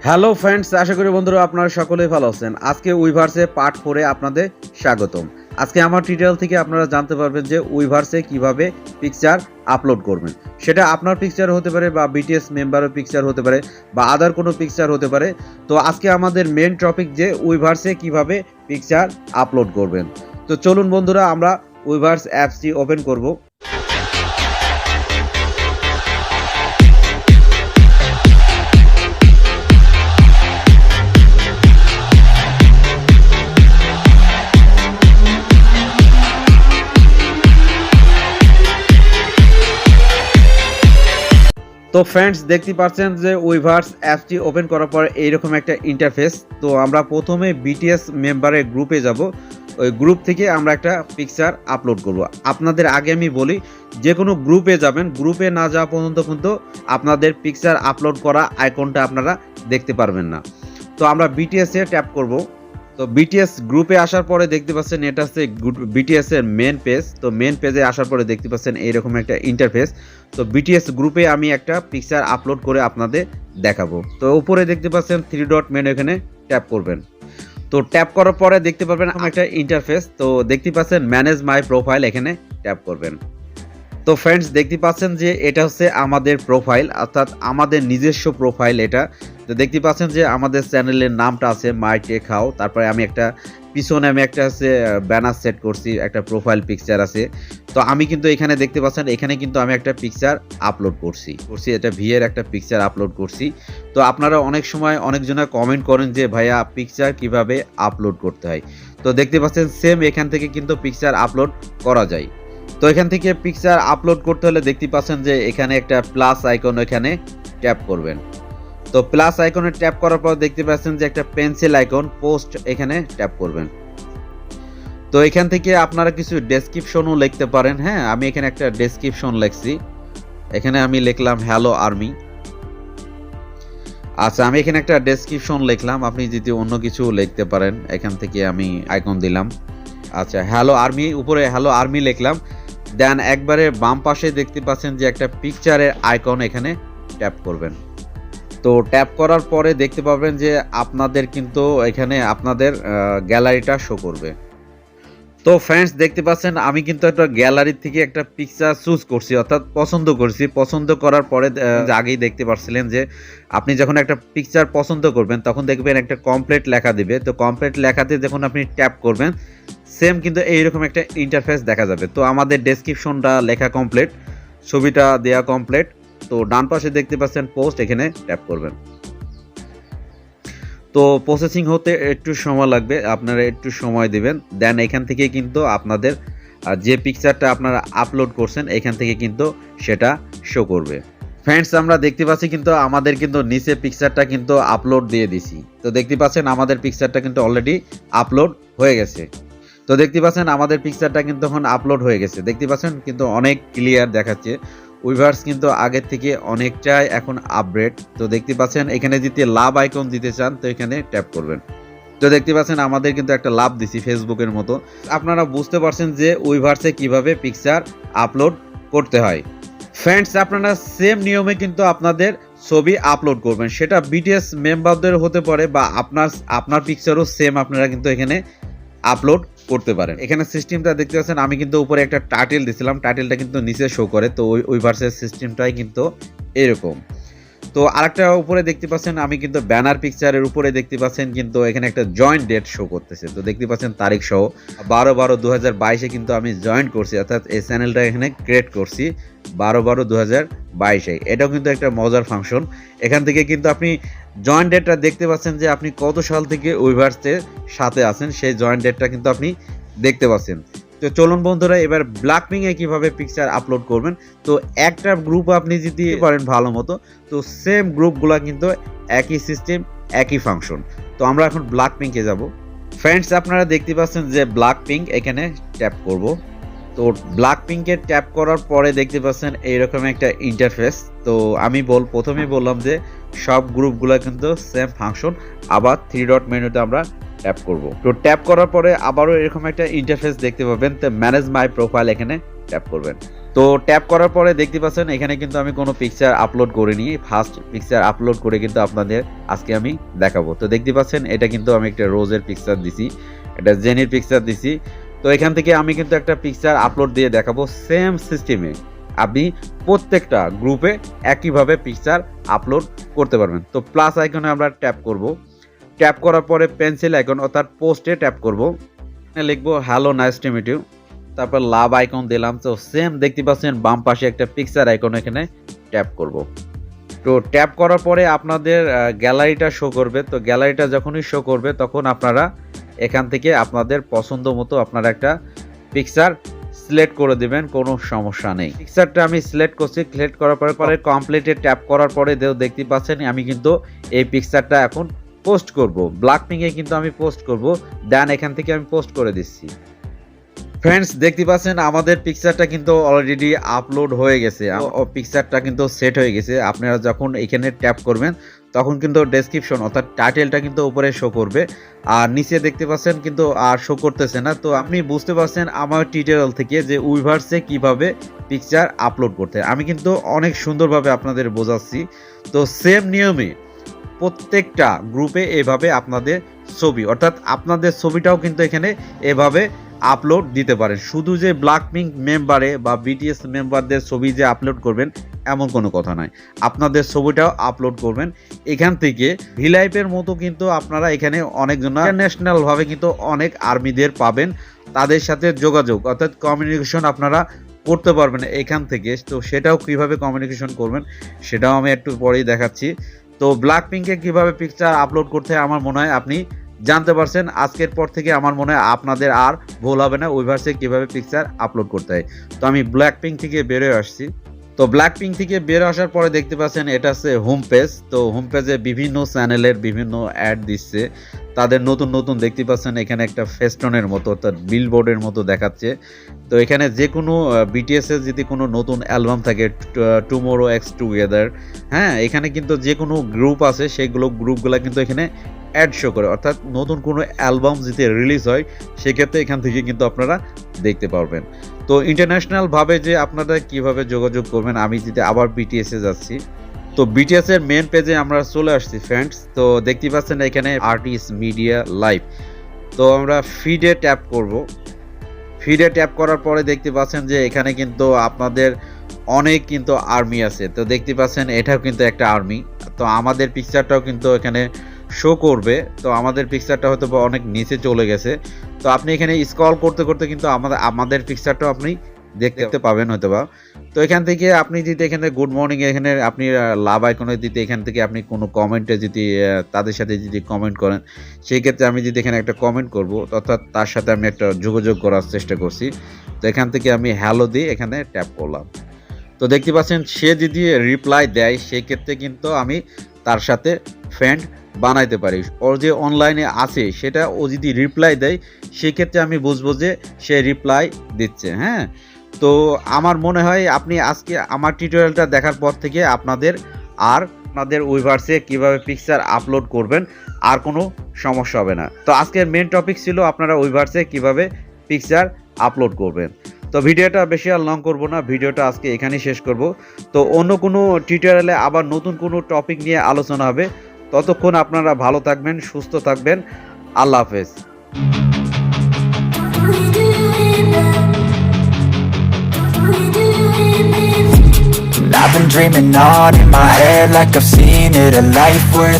Hello friends, আশা করি বন্ধুরা আপনারা সকলেই ভালো আছেন। আজকে উইভার্সে পার্ট 4-এ আপনাদের স্বাগতম। আজকে আমার টিউটোরিয়াল থেকে আপনারা জানতে পারবেন যে উইভার্সে কিভাবে পিকচার আপলোড করবেন। সেটা আপনার পিকচার হতে পারে বা বিটিএস মেম্বারের পিকচার হতে পারে বা আদার কোনো পিকচার হতে পারে। তো আজকে আমাদের মেন টপিক যে উইভার্সে কিভাবে পিকচার আপলোড করবেন। তো চলুন বন্ধুরা, আমরা উইভার্স অ্যাপসটি ওপেন করব। তো ফ্রেন্ডস, দেখতে পাচ্ছেন যে উইভার্স অ্যাপটি ওপেন করার পর এইরকম একটা ইন্টারফেস। তো আমরা প্রথমে বিটিএস মেম্বারের গ্রুপে যাব। ওই গ্রুপ থেকে আমরা একটা পিকচার আপলোড করব। আপনাদের আগে আমি বলি, যে কোনো গ্রুপে যাবেন, গ্রুপে না যাওয়া পর্যন্ত কিন্তু আপনাদের পিকচার আপলোড করা আইকনটা আপনারা দেখতে পারবেন না। তো আমরা বিটিএস এ ট্যাপ করব। তো বিটিএস গ্রুপে আসার পরে দেখতে পাচ্ছেন এটা হচ্ছে বিটিএস এর মেন পেজ। তো মেন পেজে আসার পরে দেখতে পাচ্ছেন এইরকম একটা ইন্টারফেস। তো বিটিএস গ্রুপে আমি একটা পিকচার আপলোড করে আপনাদের দেখাবো। তো উপরে দেখতে পাচ্ছেন 3 ডট মেনু, এখানে ট্যাপ করবেন। তো ট্যাপ করার পরে দেখতে পাবেন একটা ইন্টারফেস। তো দেখতে পাচ্ছেন ম্যানেজ মাই প্রোফাইল, এখানে ট্যাপ করবেন। তো ফ্রেন্ডস, দেখতে পাচ্ছেন যে এটা হচ্ছে আমাদের প্রোফাইল, অর্থাৎ আমাদের নিজস্ব প্রোফাইল এটা। তো দেখতে পাচ্ছেন যে আমাদের চ্যানেলের নামটা আছে মাই টেক হাউ। তারপরে আমি একটা পিছনে একটা হচ্ছে ব্যানার সেট করছি, একটা প্রোফাইল পিকচার আছে। তো আমি কিন্তু এখানে দেখতে পাচ্ছেন, এখানে কিন্তু আমি একটা পিকচার আপলোড করছি এটা ভিএর একটা পিকচার আপলোড করছি। তো আপনারা অনেক সময় অনেকজনে কমেন্ট করেন যে ভাইয়া পিকচার কিভাবে আপলোড করতে হয়। তো দেখতে পাচ্ছেন সেম এখান থেকে কিন্তু পিকচার আপলোড করা যায়। তো এখান থেকে পিকচার আপলোড করতে হলে দেখতে পাচ্ছেন যে এখানে একটা প্লাস আইকন, এখানে ট্যাপ করবেন। তো প্লাস আইকনে ট্যাপ করার পর দেখতে পাচ্ছেন যে একটা পেন্সিল আইকন, পোস্ট, এখানে ট্যাপ করবেন। তো এখান থেকে আপনারা কিছু ডেসক্রিপশনও লিখতে পারেন। হ্যাঁ, আমি এখানে একটা ডেসক্রিপশন লিখছি। এখানে আমি লিখলাম হ্যালো আর্মি। আচ্ছা, আমি এখানে একটা ডেসক্রিপশন লিখলাম। আপনি যদি অন্য কিছু লিখতে পারেন, এখান থেকে আমি আইকন দিলাম। আচ্ছা, হ্যালো আর্মি, উপরে হ্যালো আর্মি লিখলাম। দেন একবারে বাম পাশে দেখতে পাচ্ছেন যে একটা পিকচারের আইকন, এখানে ট্যাপ করবেন। তো ট্যাপ করার পরে দেখতে পাবেন যে আপনাদের কিন্তু এখানে আপনাদের গ্যালারিটা শো করবে। তো ফ্রেন্ডস, দেখতে পাচ্ছেন আমি কিন্তু একটা গ্যালারি থেকে একটা পিকচার চুজ করছি, অর্থাৎ পছন্দ করছি। পছন্দ করার পরে আগেই দেখতে পাচ্ছিলেন যে আপনি যখন একটা পিকচার পছন্দ করবেন তখন দেখবেন একটা কমপ্লিট লেখা দিবে। তো কমপ্লিট লেখাতে যখন আপনি ট্যাপ করবেন, সেম কিন্তু এইরকম একটা ইন্টারফেস দেখা যাবে। তো আমাদের ডেসক্রিপশনটা লেখা কমপ্লিট, ছবিটা দেওয়া কমপ্লিট। তো ডান পাশে দেখতে পাচ্ছেন পোস্ট, এখানে ট্যাপ করবেন। তো প্রসেসিং হতে একটু সময় লাগবে, আপনারা একটু সময় দিবেন। দেন এখান থেকে কিন্তু আপনাদের যে পিকচারটা আপনারা আপলোড করছেন এখান থেকে কিন্তু সেটা শো করবে। ফ্রেন্ডস, আমরা দেখতে পাচ্ছি কিন্তু আমাদের কিন্তু নিচে পিকচারটা কিন্তু আপলোড দিয়ে দিছি। তো দেখতে পাচ্ছেন আমাদের পিকচারটা কিন্তু অলরেডি আপলোড হয়ে গেছে। তো দেখতে পাচ্ছেন আমাদের পিকচারটা কিন্তু এখন আপলোড হয়ে গেছে। দেখতে পাচ্ছেন কিন্তু অনেক ক্লিয়ার দেখাচ্ছে। উইভার্স কিন্তু আগের থেকে অনেকটাই এখন আপগ্রেড। তো দেখতে পাচ্ছেন এখানে যদি লাভ আইকন দিতে চান তো এখানে ট্যাপ করবেন। তো দেখতে পাচ্ছেন আমাদের কিন্তু একটা লাভ দিছি ফেসবুকের মতো। আপনারা বুঝতে পারছেন যে উইভার্সে কিভাবে পিকচার আপলোড করতে হয়। ফ্রেন্ডস, আপনারা সেম নিয়মে কিন্তু আপনাদের ছবি আপলোড করবেন। সেটা বিটিএস মেম্বারদের হতে পারে বা আপনার পিকচারও সেম আপনারা কিন্তু এখানে আপলোড করতে পারেন। এখানে সিস্টেমটা দেখতে পাচ্ছেন, আমি কিন্তু উপরে একটা টাইটেল দিছিলাম, টাইটেলটা কিন্তু নিচে শো করে। তো উইভার্সের সিস্টেমটাই কিন্তু এরকম। তো আরেকটা উপরে দেখতে পাচ্ছেন আমি কিন্তু ব্যানার পিকচারের উপরে দেখতে পাচ্ছেন কিন্তু এখানে একটা জয়েন্ট ডেট শো করতেছে। তো দেখতে পাচ্ছেন তারিখ সহ 12/12/2022-এ কিন্তু আমি জয়েন করছি, অর্থাৎ এই চ্যানেলটা এখানে ক্রিয়েট করছি 12/12/2022-এ। এটাও কিন্তু একটা মজার ফাংশন। এখান থেকে কিন্তু আপনি জয়েন্ট ডেটটা দেখতে পাচ্ছেন যে আপনি কত সাল থেকে উইভার্সের সাথে আছেন, সেই জয়েন্ট ডেটটা কিন্তু আপনি দেখতে পাচ্ছেন। তো চলুন বন্ধুরা, এবার ব্ল্যাকপিংয়ে কিভাবে পিকচার আপলোড করবেন। তো একটা গ্রুপ আপনি যদি পারেন ভালো মতো, তো সেম গ্রুপগুলো কিন্তু একই সিস্টেম, একই ফাংশন। তো আমরা এখন ব্ল্যাকপিংকে যাব। ফ্রেন্ডস, আপনারা দেখতে পাচ্ছেন যে ব্ল্যাকপিং, এখানে ট্যাপ করব। তো ব্ল্যাকপিংকে ট্যাপ করার পরে দেখতে পাচ্ছেন এইরকম একটা ইন্টারফেস। তো আমি প্রথমেই বললাম যে সব গ্রুপগুলো কিন্তু সেম ফাংশন। আবার 3 ডট মেনুতে আমরা ট্যাপ করব। তো ট্যাপ করার পরে আবারও এরকম একটা ইন্টারফেস দেখতে পাবেন। তো ম্যানেজ মাই প্রোফাইল, এখানে ট্যাপ করবেন। তো ট্যাপ করার পরে দেখতে পাচ্ছেন এখানে কিন্তু আমি কোনো পিকচার আপলোড করিনি, ফার্স্ট পিকচার আপলোড করে কিন্তু আপনাদের আজকে আমি দেখাবো। তো দেখতে পাচ্ছেন এটা কিন্তু আমি একটা রোজের পিকচার দিছি, এটা জেনির পিকচার দিছি। তো এখান থেকে আমি কিন্তু একটা পিকচার আপলোড দিয়ে দেখাবো সেম সিস্টেমে। আপনি প্রত্যেকটা গ্রুপে একইভাবে পিকচার আপলোড করতে পারবেন। তো প্লাস আইকনে আমরা ট্যাপ করব, ট্যাপ করার পরে পেন্সিল আইকন অর্থাৎ পোস্টে ট্যাপ করব, লিখবো hello nice to meet you, তারপর লাভ আইকন দিলাম। তো সেম দেখতে পাচ্ছেন বাম পাশে একটা পিকচার আইকন, এখানে ট্যাপ করব। তো ট্যাপ করার পরে আপনাদের গ্যালারিটা শো করবে। তো গ্যালারিটা যখনই শো করবে তখন আপনারা এখান থেকে আপনাদের পছন্দ মতো আপনারা একটা পিকচার সিলেক্ট করে দিবেন, কোনো সমস্যা নেই। পিকচারটা আমি সিলেক্ট করছি, সিলেক্ট করার পরে কমপ্লিটে ট্যাপ করার পরে দেখতে পাচ্ছেন আমি কিন্তু এই পিকচারটা এখন পোস্ট করব, ব্ল্যাকপিঙ্কে কিন্তু আমি পোস্ট করব। দেন এখান থেকে আমি পোস্ট করে দিচ্ছি। ফ্রেন্ডস দেখতে পাচ্ছেন আমাদের পিকচারটা কিন্তু অলরেডি আপলোড হয়ে গেছে, পিকচারটা কিন্তু সেট হয়ে গেছে। আপনারা যখন এখানে ট্যাপ করবেন তখন কিন্তু ডেসক্রিপশন অর্থাৎ টাইটেলটা কিন্তু উপরে শো করবে, আর নিচে দেখতে পাচ্ছেন কিন্তু আর শো করতেছে না। তো আপনি বুঝতে পারছেন আমার টিউটোরিয়াল থেকে যে উইভার্সে কিভাবে পিকচার আপলোড করতে হয়। আমি কিন্তু অনেক সুন্দরভাবে আপনাদের বোঝাচ্ছি। তো সেম নিয়মে প্রত্যেকটা গ্রুপে এভাবে আপনাদের ছবি অর্থাৎ আপনাদের ছবিটাও কিন্তু এখানে এভাবে আপলোড দিতে পারেন। শুধু যে ব্ল্যাকপিঙ্ক মেম্বারে বা বিটিএস মেম্বারদের ছবি যে আপলোড করবেন এমন কোনো কথা নয়, আপনাদের ছবিটাও আপলোড করবেন এখান থেকে। ভিলাইপের মতো কিন্তু আপনারা এখানে অনেকজন ইন্টারন্যাশনালভাবে কিন্তু অনেক আর্মিদের পাবেন, তাদের সাথে যোগাযোগ অর্থাৎ কমিউনিকেশন আপনারা করতে পারবেন এখান থেকে। তো সেটাও কিভাবে কমিউনিকেশন করবেন সেটাও আমি একটু পরেই দেখাচ্ছি। তো ব্ল্যাকপিঙ্কে কিভাবে পিকচার আপলোড করতে হয় আমার মনে হয় আপনি জানতে পারছেন। আজকের পর থেকে আমার মনে হয় আপনাদের আর ভুল হবে না উইভার্সে কিভাবে পিকচার আপলোড করতে হয়। তো আমি ব্ল্যাকপিঙ্ক থেকে বেরোয় আসছি। তো ব্ল্যাকপিঙ্ক থেকে বের আসার পরে দেখতে পাচ্ছেন এটা হচ্ছে হোম পেজ। তো হোম পেজে বিভিন্ন চ্যানেলের বিভিন্ন অ্যাড দিচ্ছে, তাদের নতুন নতুন দেখতে পাচ্ছেন এখানে একটা ফেস্টনের মতো অর্থাৎ বিলবোর্ডের মতো দেখাচ্ছে। তো এখানে যে কোনো বিটিএসের যদি কোনো নতুন অ্যালবাম থাকে, টুমোরো এক্স টুগেদার, হ্যাঁ এখানে কিন্তু যে কোনো গ্রুপ আছে সেগুলো গ্রুপগুলো কিন্তু এখানে অ্যাড শো করে, অর্থাৎ নতুন কোনো অ্যালবাম যদি রিলিজ হয় সেক্ষেত্রে এখান থেকে কিন্তু আপনারা দেখতে পারবেন। তো ইন্টারন্যাশনালভাবে যে আপনারা কিভাবে যোগাযোগ করবেন, আমি যদি আবার বিটিএসে যাচ্ছি। তো বিটিএস এর মেন পেজে আমরা চলে আসছি ফ্রেন্ডস। তো দেখতে পাচ্ছেন এখানে আর্টিস্ট মিডিয়া লাইভ। তো আমরা ফিডে ট্যাপ করব। ফিডে ট্যাপ করার পরে দেখতে পাচ্ছেন যে এখানে কিন্তু আপনাদের অনেক কিন্তু আর্মি আছে। তো দেখতে পাচ্ছেন এটাও কিন্তু একটা আর্মি। তো আমাদের পিকচারটাও কিন্তু এখানে শো করবে। তো আমাদের পিকচারটা হয়তো অনেক নিচে চলে গেছে। তো আপনি এখানে স্ক্রল করতে করতে কিন্তু আমাদের পিকচারটাও আপনি দেখতে পাবেন হয়তো বা। তো এখান থেকে আপনি যদি এখানে গুড মর্নিং এখানে আপনি লাভ আইকনে দিতে এখান থেকে আপনি কোনো কমেন্টে যদি তাদের সাথে যদি কমেন্ট করেন, সেই ক্ষেত্রে আমি যদি এখানে একটা কমেন্ট করব অর্থাৎ তার সাথে আমি একটা যোগাযোগ করার চেষ্টা করছি। তো এখান থেকে আমি হ্যালো দিয়ে এখানে ট্যাপ করলাম। তো দেখতে পাচ্ছেন সে যদি রিপ্লাই দেয় সেই ক্ষেত্রে কিন্তু আমি তার সাথে ফ্রেন্ড বানাইতে পারি। ওর যে অনলাইনে আছে সেটা ও যদি রিপ্লাই দেয় সেক্ষেত্রে আমি বুঝবো যে সে রিপ্লাই দিচ্ছে। হ্যাঁ, তো আমার মনে হয় আপনি আজকে আমার টিউটোরিয়ালটা দেখার পর থেকে আপনাদের উইভার্সে কিভাবে পিকচার আপলোড করবেন আর কোনো সমস্যা হবে না। তো আজকের মেন টপিক ছিল আপনারা উইভার্সে কিভাবে পিকচার আপলোড করবেন। তো ভিডিওটা বেশি আর লং করব না, ভিডিওটা আজকে এখানেই শেষ করব। তো অন্য কোনো টিউটোরিয়ালে আবার নতুন কোনো টপিক নিয়ে আলোচনা হবে। ততক্ষণ আপনারা ভালো থাকবেন, সুস্থ থাকবেন। আল্লাহ হাফেজ। I've been dreaming on in my head like I've seen it, a life worth